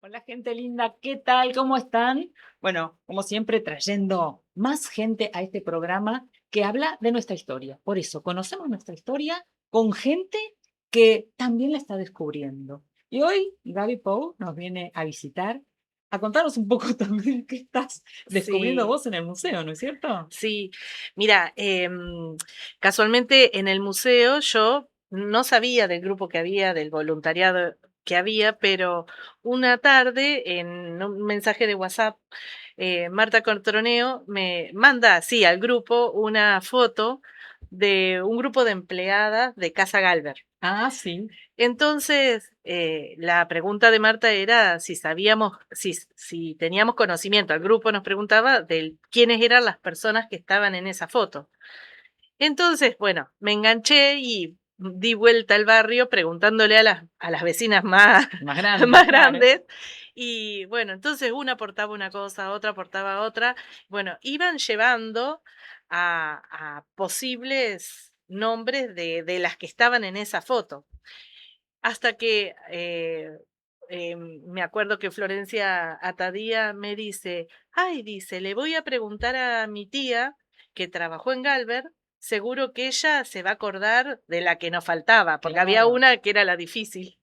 Hola gente linda, ¿qué tal? ¿Cómo están? Bueno, como siempre, trayendo más gente a este programa que habla de nuestra historia. Por eso, conocemos nuestra historia con gente que también la está descubriendo. Y hoy Gaby Pou nos viene a visitar, a contarnos un poco también qué estás descubriendo Sí, vos en el museo, ¿no es cierto? sí. Mira, casualmente en el museo yo no sabía del grupo que había, del voluntariado que había, pero una tarde en un mensaje de WhatsApp, Marta Cortroneo me manda así al grupo una foto de un grupo de empleadas de Casa Galver. Ah, sí. Entonces, la pregunta de Marta era si sabíamos, si teníamos conocimiento. El grupo nos preguntaba de quiénes eran las personas que estaban en esa foto. Entonces, bueno, me enganché y di vuelta al barrio preguntándole a las vecinas más, Más grande, más claro. grandes. Y bueno, entonces una aportaba una cosa, otra aportaba otra. Bueno, iban llevando a posibles nombres de las que estaban en esa foto. Hasta que me acuerdo que Florencia Atadía me dice, ay, dice, le voy a preguntar a mi tía que trabajó en Galver, seguro que ella se va a acordar de la que nos faltaba, porque había Claro. una que era la difícil.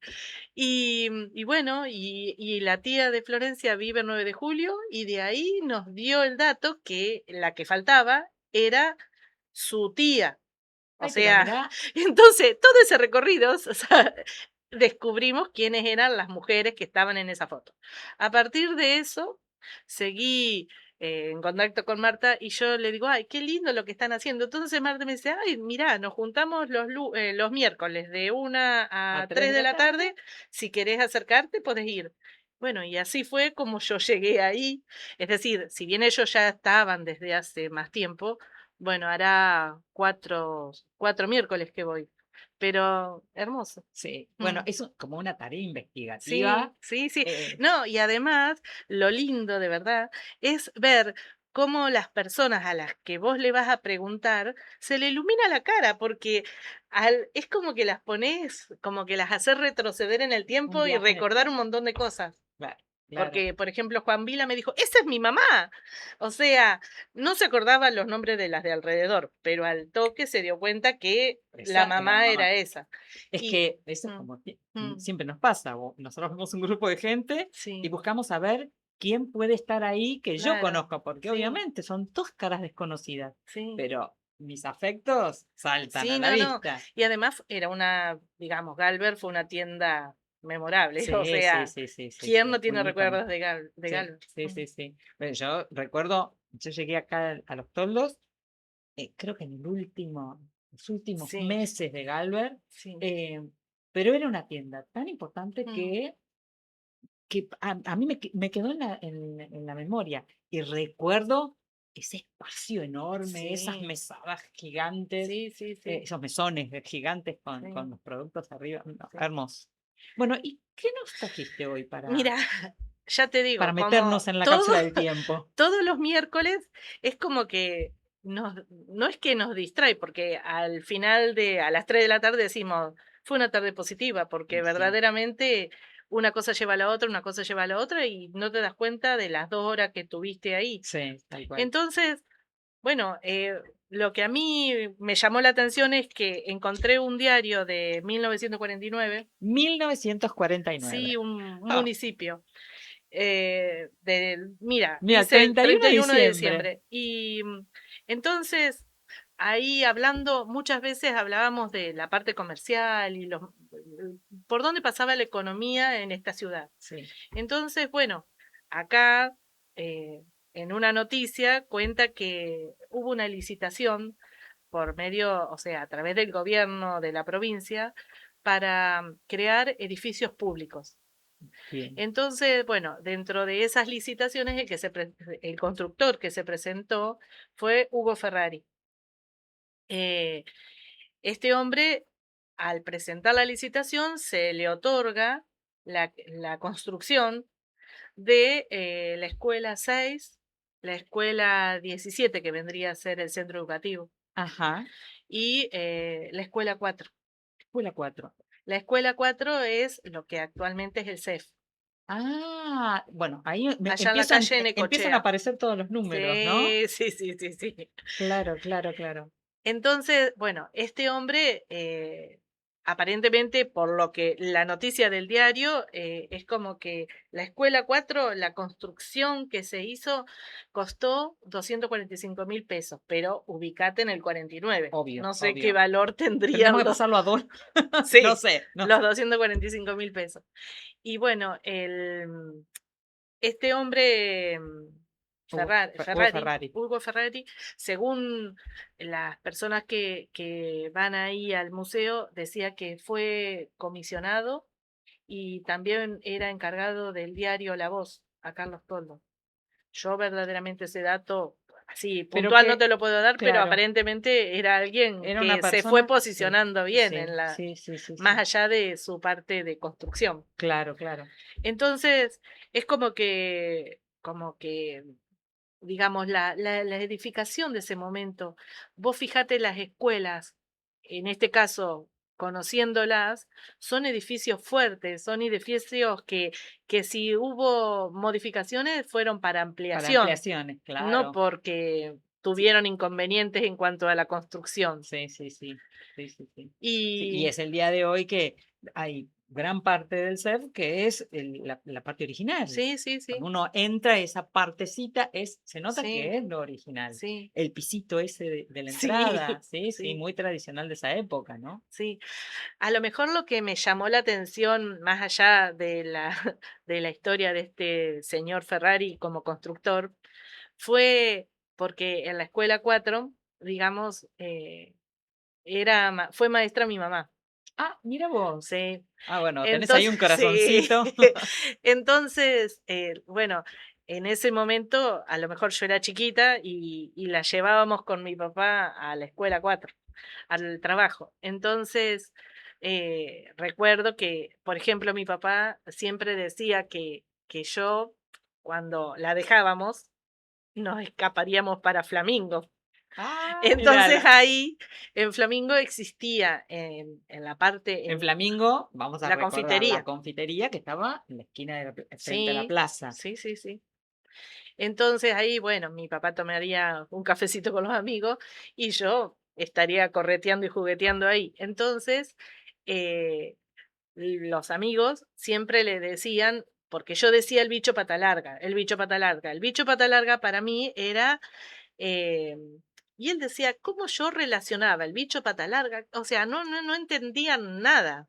Y bueno, y la tía de Florencia vive el 9 de julio y de ahí nos dio el dato que la que faltaba era su tía. O Ay, pero sea, mirá, entonces todo ese recorrido, o sea, descubrimos quiénes eran las mujeres que estaban en esa foto. A partir de eso, seguí en contacto con Marta y yo le digo, ay, qué lindo lo que están haciendo. Entonces Marta me dice, ay, mirá, nos juntamos los miércoles de 1 a a 3 3 de de la la tarde. tarde. Si querés acercarte, podés ir. Bueno, y así fue como yo llegué ahí. Es decir, si bien ellos ya estaban desde hace más tiempo, bueno, hará cuatro miércoles que voy, pero hermoso. Sí, bueno, Mm. es como una tarea investigativa. Sí, sí, sí. eh, No, y además, lo lindo de verdad es ver cómo las personas a las que vos le vas a preguntar se le ilumina la cara, porque es como que las pones, como que las haces retroceder en el un tiempo y viaje en el recordar un tiempo. montón de cosas. Claro, claro. Porque, por ejemplo, Juan Vila me dijo, esa es mi mamá. O sea, no se acordaba los nombres de las de alrededor, pero al toque se dio cuenta que la Esa era la mamá mamá. era esa. Es Y que eso es mm, como mm, siempre nos pasa. Nosotros vemos un grupo de gente y sí, buscamos saber quién puede estar ahí que yo claro, conozco, porque sí, obviamente son dos caras desconocidas, sí. pero mis afectos saltan a Sí, la no, no. vista. Y además era una, digamos, Galver fue una tienda memorable. O Sí, sí, sea, sí, sí, sí, ¿quién sí, no muy tiene recuerdos icónica. de Sí, Galver? sí, sí, sí. Bueno, yo recuerdo, yo llegué acá a Los Toldos, creo que en los últimos Sí, meses de Galver, sí. eh, pero era una tienda tan importante Mm, que a mí me quedó en la memoria. Y recuerdo ese espacio enorme, esas sí, mesadas gigantes, sí, sí, sí, esos mesones gigantes con sí, los productos arriba. No, sí. hermoso. Bueno, ¿y qué nos trajiste hoy Mira, ya te para digo, como meternos en la todo, cápsula del tiempo? todos los miércoles es como que no es que nos distrae, porque al final a las 3 de la tarde decimos, fue una tarde positiva, porque Y sí, verdaderamente una cosa lleva a la otra, una cosa lleva a la otra y no te das cuenta de las 2 horas que tuviste ahí. sí, tal cual. Entonces, bueno, lo que a mí me llamó la atención es que encontré un diario de 1949, 1949. sí, un Ah, municipio mira, mira, dice el 31 de 31 de diciembre. diciembre. Y entonces, ahí hablando, muchas veces hablábamos de la parte comercial y por dónde pasaba la economía en esta ciudad. Sí. Entonces, bueno, acá en una noticia cuenta que hubo una licitación por medio, o sea, a través del gobierno de la provincia para crear edificios públicos. Bien. Entonces, bueno, dentro de esas licitaciones, el constructor que se presentó fue Hugo Ferrari. Eh, este hombre, al presentar la licitación, se le otorga la construcción de la escuela 6, la escuela 17, que vendría a ser el centro educativo, Ajá. y la escuela 4. Fue la 4. La escuela 4 es lo que actualmente es el CEF. Bueno, ahí allá en la calle empiezan a Necochea. aparecer todos los números, ¿no? Sí, sí, sí, sí, sí. Claro, claro, claro. Entonces, bueno, este hombre, aparentemente, por lo que la noticia del diario, es como que la escuela 4, la construcción que se hizo, costó 245.000 pesos, pero ubicate en el 49. Obvio, No sé qué obvio. valor Tendremos tendrían que los, pasarlo a dólar. No sí, sé, no los sé. 245.000 pesos. Y bueno, este hombre, Hugo Ferrari. Hugo Ferrari, según las personas que van ahí al museo, decía que fue comisionado y también era encargado del diario La Voz, a Carlos Toldo. Yo verdaderamente ese dato, así Pero puntual no que, te lo puedo dar, pero claro, aparentemente era alguien era una que se fue persona, sí, posicionando bien sí, sí, sí, sí, más sí. allá de su parte de construcción. Claro, claro. Entonces, es como que, digamos, la edificación de ese momento. Vos fijate las escuelas, en este caso, conociéndolas, son edificios fuertes, son edificios que si hubo modificaciones fueron para Para ampliación, ampliaciones, no claro. porque Sí, tuvieron inconvenientes en cuanto a la construcción. sí, sí, sí. Sí, sí, sí. Sí, y Y es el día de hoy que hay gran parte del CEF que es la parte original. sí, sí, Cuando sí, uno entra, esa partecita se nota sí, que es lo original. sí, El pisito ese de la entrada, sí, sí, sí, sí, muy tradicional de esa época, ¿no? sí. A lo mejor lo que me llamó la atención, más allá de la de la historia de este señor Ferrari como constructor, fue porque en la escuela 4, digamos, fue maestra mi mamá. Mira vos. Sí. Bueno, tenés ahí Entonces un sí. corazoncito. Entonces, bueno, en ese momento, a lo mejor yo era chiquita y la llevábamos con mi papá a la escuela 4, al trabajo. Entonces, recuerdo que, por ejemplo, mi papá siempre decía que yo, cuando la dejábamos, nos escaparíamos para Flamingo. Mira, Entonces ahí, en Flamingo existía en la parte, en en Flamingo, vamos a la recordar la confitería. confitería que estaba en la esquina frente a la Sí, plaza. sí, sí, sí. Entonces ahí, bueno, mi papá tomaría un cafecito con los amigos y yo estaría correteando y jugueteando ahí. Entonces, eh, los amigos siempre le decían, porque yo decía el bicho pata larga, el bicho pata larga. El bicho pata larga para mí era, y él decía, ¿cómo yo relacionaba el bicho pata larga? O sea, no entendían nada.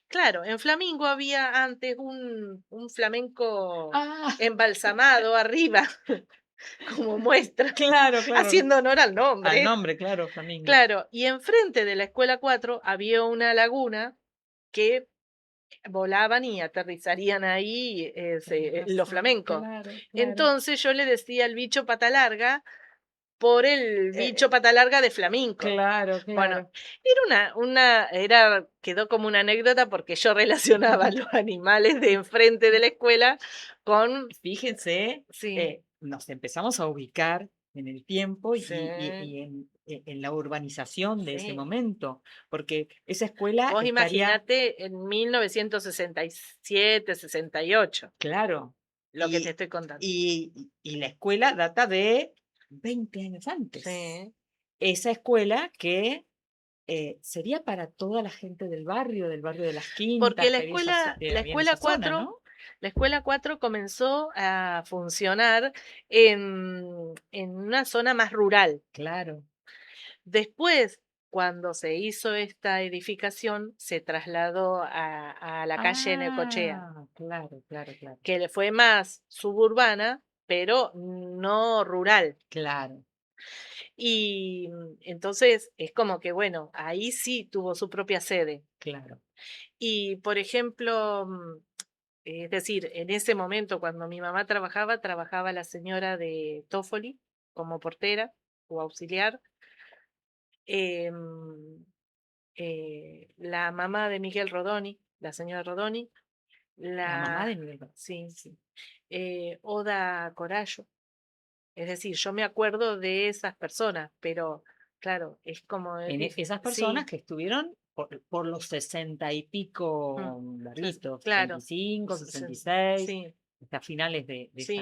Claro, en Flamingo había antes un flamenco Ah, embalsamado arriba, como muestra, claro, claro. haciendo honor al Al nombre. nombre, claro, Flamingo. Claro, y enfrente de la escuela 4 había una laguna que volaban y aterrizarían ahí, Tenés los razón, flamencos. claro, claro. Entonces yo le decía el bicho pata larga por el Eh, bicho pata larga de flamenco. claro, Bueno, claro. quedó como una anécdota porque yo relacionaba los animales de enfrente de la escuela con, Fíjense, sí, nos empezamos a ubicar en el tiempo sí, y en la urbanización de ese sí. momento, porque esa escuela Vos estaría, imaginate en 1967, 68, claro, lo que te y, estoy contando. y la escuela data de 20 años antes. Sí, Esa escuela que sería para toda la gente del barrio de las porque Quintas, la que escuela la había en escuela esa zona, 4 ¿no? la escuela 4 comenzó a funcionar en una zona más rural. Claro. Después, cuando se hizo esta edificación, se trasladó a la calle Necochea, Claro, claro, claro. que le fue más suburbana, pero no rural. Claro, Y entonces es como que, bueno, ahí sí tuvo su propia sede. claro. Y, por ejemplo, es decir, en ese momento cuando mi mamá trabajaba la señora de Toffoli como portera o auxiliar. em, la mamá de Miguel Rodoni, la señora Rodoni, La mamá la de Miguel Bosé, sí, sí. Oda Corallo. Es decir, yo me acuerdo de esas personas, pero claro, es como Esas personas sí, que estuvieron por los 60 y Mm, pico ses larguitos, sesenta claro, y cinco, sesen 66, sí, hasta finales sí,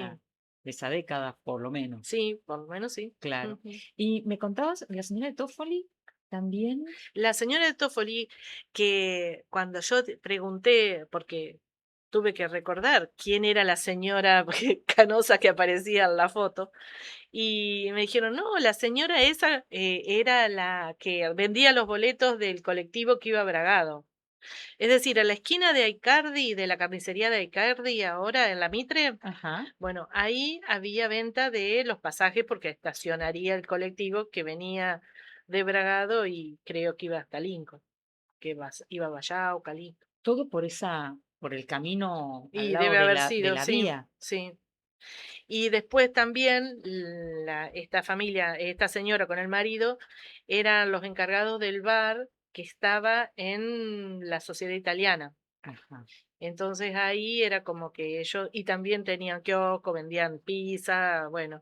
de esa década, por lo menos, sí, por lo menos sí. claro. Ujú. Y me contabas, la señora de Toffoli también. La señora de Toffoli, que cuando yo te pregunté, porque tuve que recordar quién era la señora canosa que aparecía en la foto, y me dijeron: "No, la señora esa, era la que vendía los boletos del colectivo que iba a Bragado". Es decir, a la esquina de Aicardi, de la carnicería de Aicardi, ahora en la Mitre, Ajá, bueno, ahí había venta de los pasajes porque estacionaría el colectivo que venía de Bragado y creo que iba hasta Lincoln, que iba a Vallao, Calixto. todo por el camino al Y lado debe haber de sido, la sí, vía. sí. Y después también esta familia, esta señora con el marido, eran los encargados del bar que estaba en la Sociedad Italiana. Ajá. Entonces ahí era como que ellos, y también tenían kiosco, vendían pizza, bueno,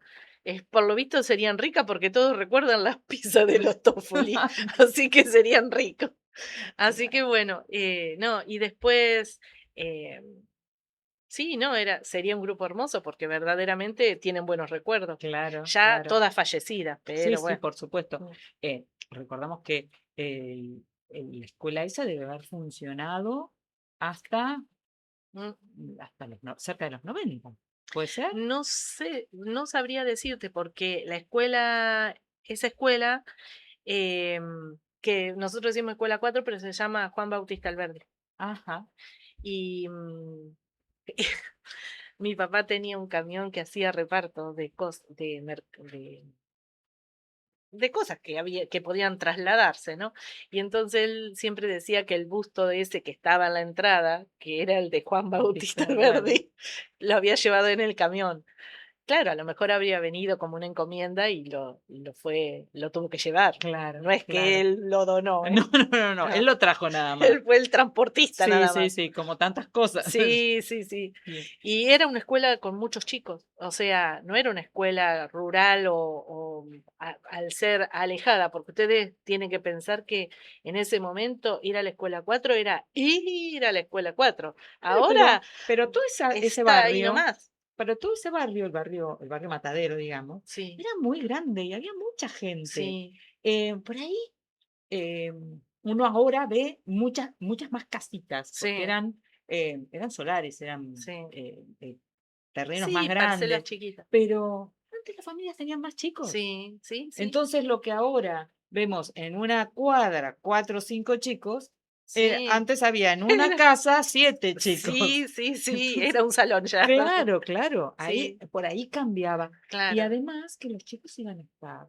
por lo visto serían ricas porque todos recuerdan las pizzas de los Toffoli, así que serían ricos. Así que bueno, no, y después, eh, sí, no, sería un grupo hermoso porque verdaderamente tienen buenos recuerdos, Claro, ya claro. todas fallecidas, Sí, pero sí, bueno. por supuesto. Mm, Recordamos que la escuela esa debe haber funcionado hasta, mm. hasta cerca de los 90. ¿Puede ser? No sé, no sabría decirte porque la escuela, esa escuela, que nosotros decimos Escuela 4 pero se llama Juan Bautista Alberdi. Ajá. Y mi papá tenía un camión que hacía reparto de cosas que había, que podían trasladarse, ¿no? Y entonces él siempre decía que el busto de ese que estaba en la entrada, que era el de Juan Bautista Bautista Alberdi. Alberdi, lo había llevado en el camión. Claro, a lo mejor habría venido como una encomienda y lo tuvo que llevar. Claro, No es que claro. él lo donó, No, ¿eh? no, no, no. Él No, lo trajo nada más. él fue el transportista Sí, nada sí, más. sí, como tantas cosas. Sí, sí, sí. Bien. Y era una escuela con muchos chicos, o sea, no era una escuela rural al ser alejada, porque ustedes tienen que pensar que en ese momento ir a la escuela 4 era ir a la escuela 4. Claro, Ahora pero todo ese está ahí barrio, nomás. pero todo ese barrio, el barrio Matadero, digamos, Sí, era muy grande y había mucha gente. sí, Por ahí eh, uno ahora ve muchas más casitas, porque sí, eran solares, eran sí. terrenos más Sí, parcelas grandes, chiquitas. pero antes las familias tenían más chicos. Sí, sí, sí, Entonces lo que ahora vemos en una cuadra, 4 o 5 chicos, sí. antes había en una casa 7 chicos. Sí, sí, sí, Entonces, era un salón ya. claro, claro, Sí, por ahí cambiaba. Y claro, además que los chicos iban hasta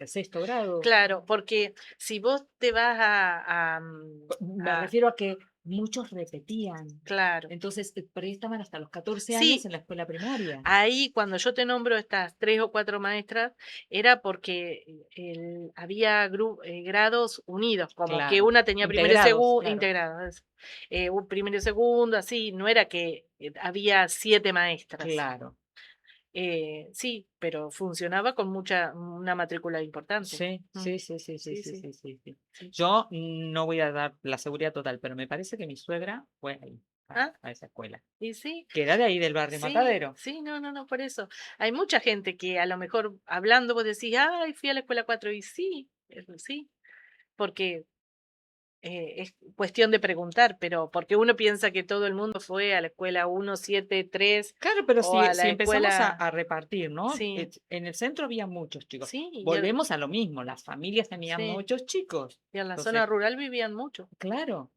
sexto grado. claro, porque si vos te vas Me refiero a que muchos repetían. claro. Entonces, por ahí estaban hasta los 14 años Sí, en la escuela primaria. ahí cuando yo te nombro estas 3 o 4 maestras, era porque había grados unidos, como que Claro. una tenía primero y Integrados, segundo, claro. integrados, un primero y segundo, así, no era que había 7 maestras. Claro. Sí, pero funcionaba con una matrícula importante. Sí, Mm, sí, sí, sí, sí, sí, sí, sí, sí, sí, sí. sí. Yo no voy a dar la seguridad total, pero me parece que mi suegra fue ahí, Ah, a esa escuela, y sí, que era de ahí del barrio sí, Matadero. sí, no, no, no, por eso. Hay mucha gente que a lo mejor hablando vos decís, ay, fui a la escuela 4 y sí, sí, porque es cuestión de preguntar, pero porque uno piensa que todo el mundo fue a la escuela 173 Claro, pero o a si la empezamos escuela, a repartir, ¿no? sí, En el centro había muchos chicos. sí, Volvemos a lo mismo, las familias tenían sí, muchos chicos. y en la zona Entonces, rural vivían mucho, claro.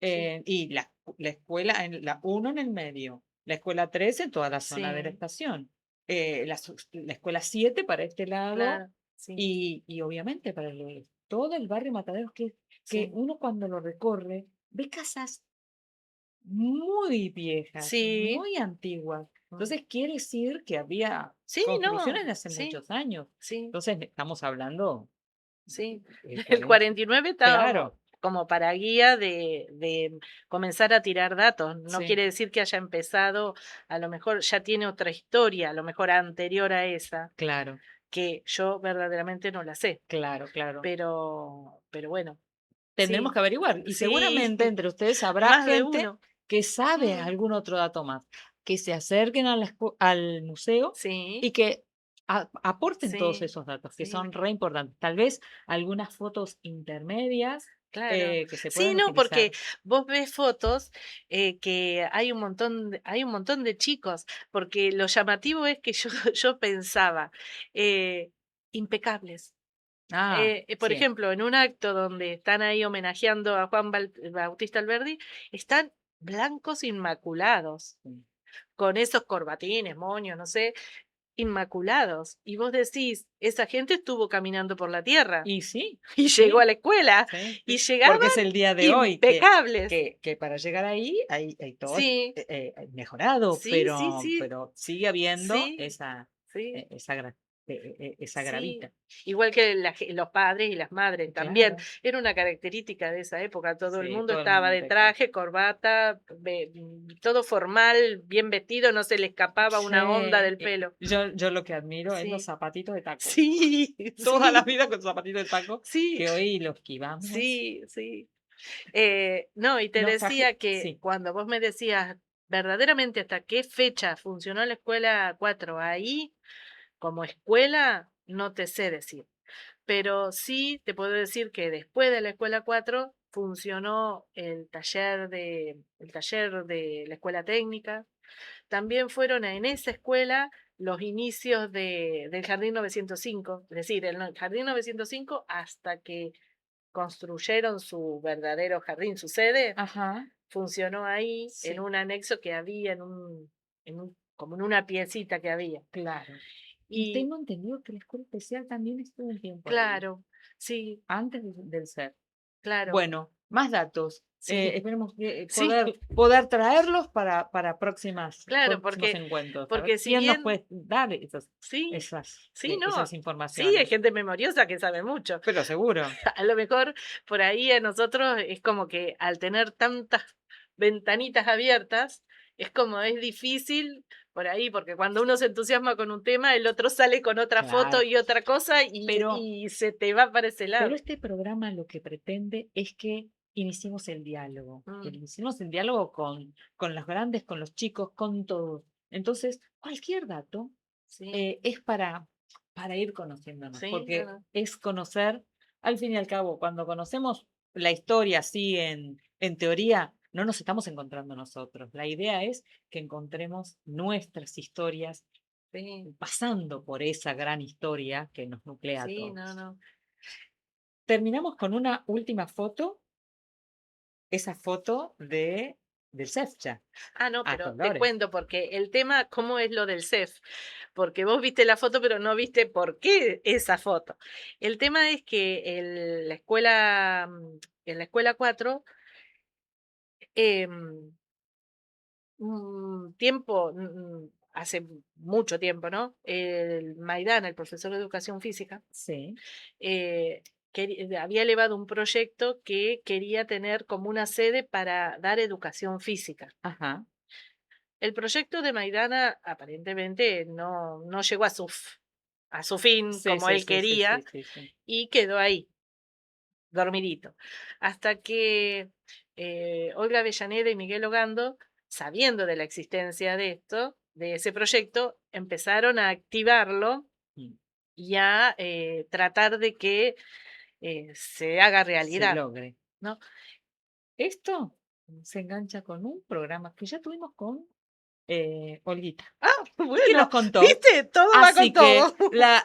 sí, Y la escuela, la uno en el medio, la escuela 3 en toda la zona de la sí, estación, la escuela 7 para este lado claro, sí, y obviamente para todo el barrio Mataderos, que sí. uno cuando lo recorre ve casas muy viejas, Sí, muy antiguas. mm, Entonces quiere decir que había sí, construcciones no, de hace sí, muchos años. sí, Entonces estamos hablando sí. de El 40, 49 estábamos claro, como para guía de comenzar a tirar datos. No sí, quiere decir que haya empezado, a lo mejor ya tiene otra historia, a lo mejor anterior a esa, claro, que yo verdaderamente no la sé. claro, claro. Pero bueno, tendremos sí, que averiguar. Y sí, seguramente entre ustedes habrá más de gente uno. que sabe Mm, algún otro dato más, que se acerquen al museo sí, y que aporten todos sí, esos datos, que sí, son re importantes. Tal vez algunas fotos intermedias claro. que se Sí, puedan no, porque utilizar. vos ves fotos, que hay un montón de chicos, porque lo llamativo es que yo yo pensaba, eh, impecables. Ah, Por sí. ejemplo, en un acto donde están ahí homenajeando a Juan Bautista Alberdi, están blancos inmaculados, Sí. con esos corbatines, moños, no sé, inmaculados. Y vos decís, esa gente estuvo caminando por la tierra Y sí, y llegó a sí, la escuela sí, y sí. llegaban Porque es el día de hoy impecables. que para llegar ahí hay todo Sí, mejorado, sí, sí, sí, pero sigue habiendo sí, sí. esa Sí, gravita. igual que los padres y las madres también. Claro, Era una característica de esa época, todo el sí, mundo todo el estaba mundo de impecable. traje, corbata, todo formal, bien vestido, no se le escapaba Sí, una onda del pelo. yo lo que admiro es los Sí, zapatitos de taco. sí, Toda la sí, vida con zapatitos de taco, sí, que hoy los esquivamos. sí, sí. No, y te Nos decía traje que sí, cuando vos me decías verdaderamente hasta qué fecha funcionó la escuela 4 ahí, como escuela, no te sé decir. Pero sí te puedo decir que después de la escuela 4 funcionó el taller de la escuela técnica. También fueron en esa escuela los inicios del Jardín 905, es decir, el Jardín 905 hasta que construyeron su verdadero jardín, su sede, ajá, funcionó ahí en sí, un anexo que había como en una piecita que había. claro. Y Y tengo entendido que la escuela especial también estuvo un tiempo ahí, claro, sí, antes del ser. claro, Bueno, más datos. sí, Esperemos que, sí. poder traerlos para Claro, próximos encuentros. A ver porque si quién nos bien puede dar sí, sí, esas no, sí, hay informaciones. gente memoriosa que sabe mucho. Pero seguro. A lo mejor por ahí a nosotros es como que al tener tantas ventanitas abiertas, es difícil por ahí, porque cuando uno se entusiasma con un tema, el otro sale con otra foto Claro. y otra cosa Pero y se te va para ese Pero lado. este programa lo que pretende es que iniciemos el diálogo, que Mm, iniciemos el diálogo con los grandes, con los chicos, con todos. Entonces, cualquier dato sí, es para ir conociéndonos, sí, no, porque no, es conocer, al fin y al cabo, cuando conocemos la historia así en teoría, no nos estamos encontrando nosotros. La idea es que encontremos nuestras historias sí, pasando por esa gran historia que nos nuclea a sí, no, todos. no. Terminamos con una última foto, esa foto del CEFCHA, Ah, no, a pero te colores. cuento porque el tema, ¿cómo es lo del CEF? Porque vos viste la foto, pero no viste por qué esa foto. El tema es que en la escuela 4, em, hace mucho tiempo, ¿no? El Maidana, el profesor de educación física, Sí, eh, había elevado un proyecto que quería tener como una sede para dar educación física. ajá. El proyecto de Maidana aparentemente no llegó a a su fin Sí, como sí, él sí, sí, sí, quería sí, sí. y quedó ahí, dormidito. Hasta que Olga Avellaneda y Miguel Ogando, sabiendo de la existencia de esto, de ese proyecto, empezaron a activarlo Mm, y a tratar de que se haga se realidad, logre. ¿no? Esto se engancha con un programa que ya tuvimos con Olguita, Ah, que nos bueno, contó. ¿viste? Todo va con Así que todo.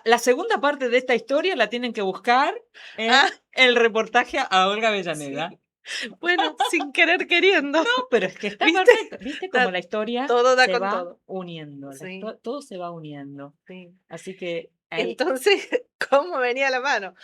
la segunda parte de esta historia la tienen que buscar Ah, en el reportaje a Olga Avellaneda. sí. Bueno, sin querer queriendo, No, pero es que está ¿viste? perfecto. ¿Viste cómo Ta la historia todo da se con va todo. uniendo? Sí, Todo se va uniendo. sí. Así que ahí, Entonces, ¿cómo venía la mano?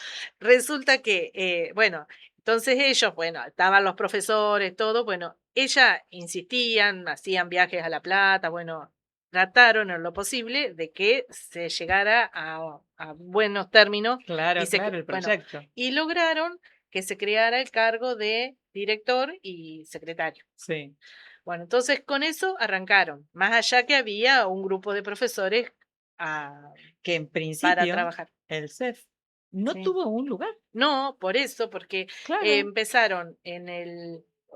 Resulta que, bueno, entonces ellos, bueno, estaban los profesores, todo, bueno, ella insistían, hacían viajes a La Plata, bueno, trataron en lo posible de que se llegara a buenos términos y claro, claro, el bueno, proyecto. y lograron que se creara el cargo de director y secretario. Sí. Bueno, entonces con eso arrancaron, más allá que había un grupo de profesores ah, Que en para principio trabajar. el CEF no sí. tuvo un lugar. No, por eso, porque Claro, empezaron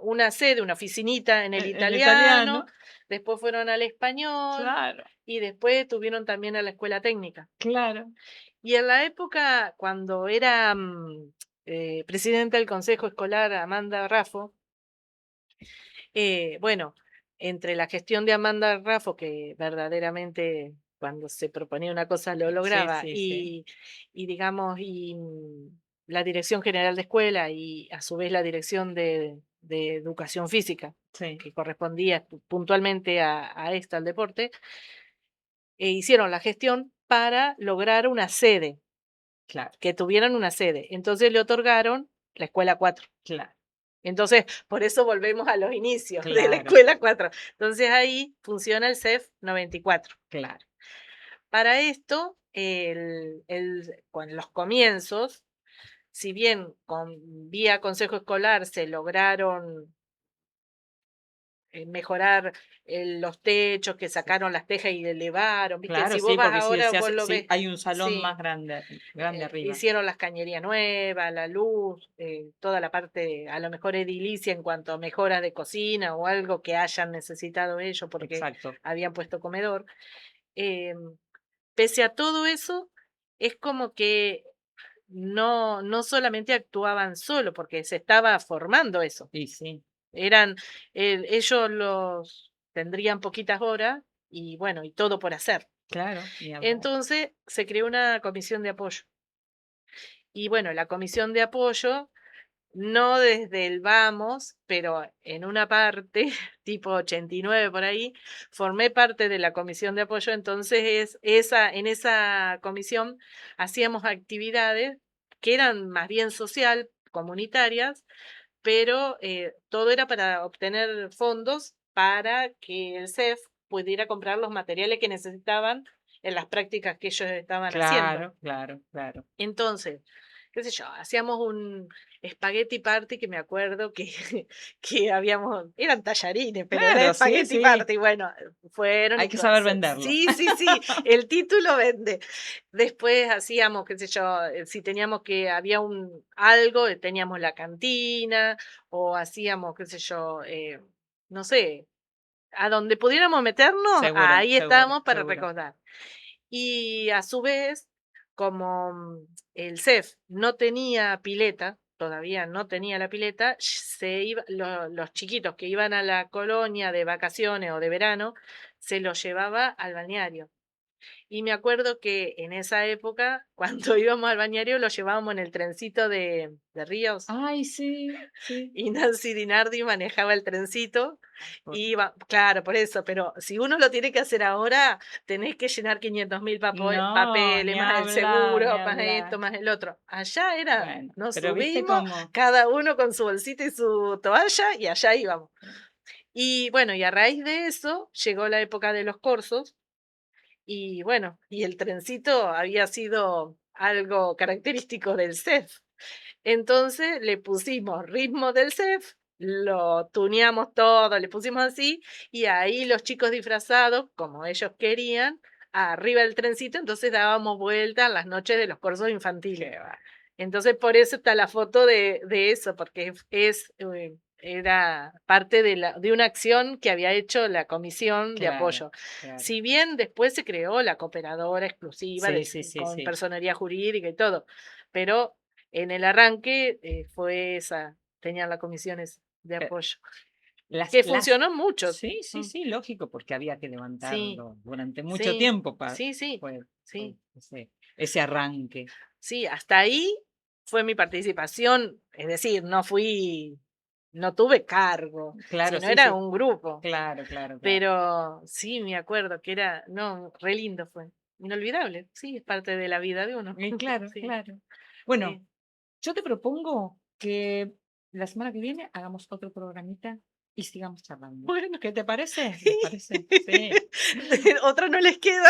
una sede, una oficinita en el el italiano, italiano, después fueron al español claro, y después tuvieron también a la escuela técnica. claro, Y en la época, cuando era presidenta del Consejo Escolar Amanda Raffo, bueno, entre la gestión de Amanda Raffo, que verdaderamente cuando se proponía una cosa lo sí, lograba, sí, sí, y digamos, la Dirección General de Escuela y a su vez la Dirección de Educación Física, sí, que correspondía puntualmente a esta, al deporte, hicieron la gestión para lograr una sede, claro, que tuvieran una sede. Entonces le otorgaron la Escuela 4. claro, Entonces, por eso volvemos a los inicios de la claro, escuela 4. Entonces ahí funciona el CEF 94. claro. Para esto, con los comienzos, si bien vía consejo escolar se lograron mejorar los techos, que Sí. sacaron las tejas y elevaron, ¿viste? Claro, Si vos sí, vas porque si ahora, se vos hace, lo sí, ves, hay un salón más sí, grande, grande arriba. hicieron las cañerías nuevas, la luz, toda la parte a lo mejor edilicia en cuanto a mejoras de cocina o algo que hayan necesitado ellos porque Exacto. habían puesto comedor. Em, Pese a todo eso, es como que no solamente actuaban solo, porque se estaba formando eso. Y sí, Eran, ellos los tendrían poquitas horas y bueno, y todo por hacer. claro, ni hablar. Entonces se creó una comisión de apoyo. Y bueno, la comisión de apoyo, no desde el vamos, pero en una parte, tipo 89 por ahí, formé parte de la comisión de apoyo, entonces en esa comisión hacíamos actividades que eran más bien social, comunitarias, pero todo era para obtener fondos para que el CEF pudiera comprar los materiales que necesitaban en las prácticas que ellos estaban haciendo. Claro, claro, claro. Entonces, qué sé yo, hacíamos un spaghetti party que me acuerdo que, que habíamos, eran tallarines, pero era Claro, sí, spaghetti sí. party, bueno, fueron Hay y que saber cosas. venderlo. Sí, sí, sí, el título vende. Después hacíamos, qué sé yo, si teníamos que, había algo, teníamos la cantina, o hacíamos, qué sé yo, no sé, a donde pudiéramos meternos, Seguro, ahí seguro, estábamos para seguro. recordar. Y a su vez, como el CEF no tenía pileta, todavía no tenía la pileta, los chiquitos que iban a la colonia de vacaciones o de verano, se los llevaba al balneario. Y me acuerdo que en esa época, cuando íbamos al balneario, lo llevábamos en el trencito de Ríos. Ay, sí, sí. Y Nancy Dinardi manejaba el trencito Por y iba, claro, por eso, pero si uno lo tiene que hacer ahora, tenés que llenar 500.000 no, papeles, ni más el hablar, ni seguro, más esto, hablar. más el otro. Allá era, Bueno, nos pero viste subimos, cómo. cada uno con su bolsita y su toalla, y allá íbamos. Y bueno, y a raíz de eso llegó la época de los corsos, y bueno, y el trencito había sido algo característico del CEF. Entonces le pusimos ritmo del CEF, lo tuneamos todo, le pusimos así, y ahí los chicos disfrazados, como ellos querían, arriba del trencito, entonces dábamos vuelta en las noches de los cursos infantiles. Qué va. Entonces, por eso está la foto de eso, porque era parte de una acción que había hecho la comisión de Claro, apoyo. claro. Si bien después se creó la cooperadora exclusiva Sí, sí, sí, con sí. personería jurídica y todo, pero en el arranque fue esa, tenían la comisiones de Eh, apoyo, Las, que las, funcionó mucho. sí, sí, Mm, sí, lógico, porque había que Sí, levantarlo durante mucho sí, tiempo para sí, sí, fue, fue sí. ese arranque. Sí, hasta ahí fue mi participación, es decir, no tuve cargo, Claro, sino sí, era sí. un grupo, Claro, claro, claro. pero sí, me acuerdo que era, no, re lindo fue, inolvidable, sí, es parte de la vida de uno, Y claro, sí, claro. Bueno, sí. yo te propongo que la semana que viene hagamos otro programita y sigamos charlando. Bueno, ¿Qué te parece? ¿Les parece? Sí. otra no les queda.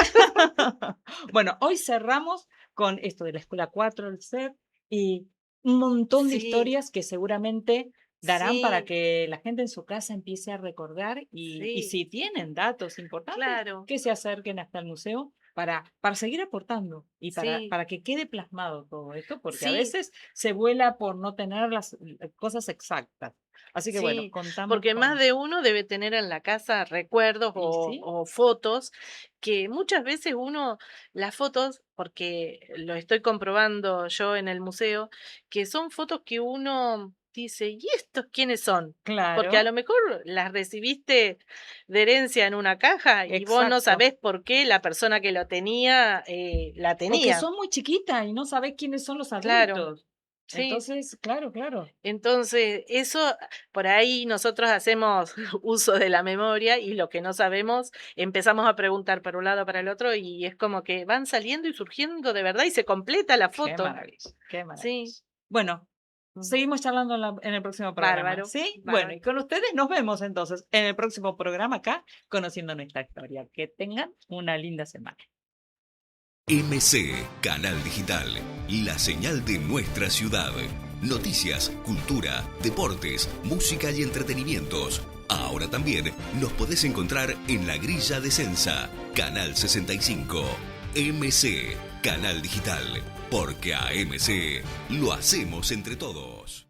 Bueno, hoy cerramos con esto de la Escuela 4, el CEP y un montón de Sí, historias que seguramente darán para Sí, que la gente en su casa empiece a recordar y sí, si tienen datos importantes, claro, que se acerquen hasta el museo para seguir aportando y sí, para que quede plasmado todo esto, porque a sí. veces se vuela por no tener las cosas exactas. Así que bueno, Sí, contamos porque más con... de uno debe tener en la casa recuerdos ¿Y sí? o fotos que muchas veces uno, las fotos, porque lo estoy comprobando yo en el museo, que son fotos que uno dice, ¿y estos quiénes son? Porque a Claro, lo mejor las recibiste de herencia en una caja y vos no exacto. sabés por qué la persona que lo tenía, la O que tenía. son muy chiquitas y no sabes quiénes son los Claro, adultos. sí. Entonces, claro, claro. Entonces, eso por ahí nosotros hacemos uso de la memoria y lo que no sabemos empezamos a preguntar para un lado, para el otro y es como que van saliendo y surgiendo de verdad y se completa la Qué foto. maravilla, qué Sí, maravilla. Bueno, mm, seguimos charlando en el próximo programa, bárbaro, ¿sí? Bueno, bárbaro. y con ustedes nos vemos entonces en el próximo programa acá, conociendo nuestra historia. Que tengan una linda semana. MC, Canal Digital, la señal de nuestra ciudad. Noticias, cultura, deportes, música y entretenimientos. Ahora también nos podés encontrar en la grilla de Sensa, Canal 65. MC, Canal Digital, porque a MC lo hacemos entre todos.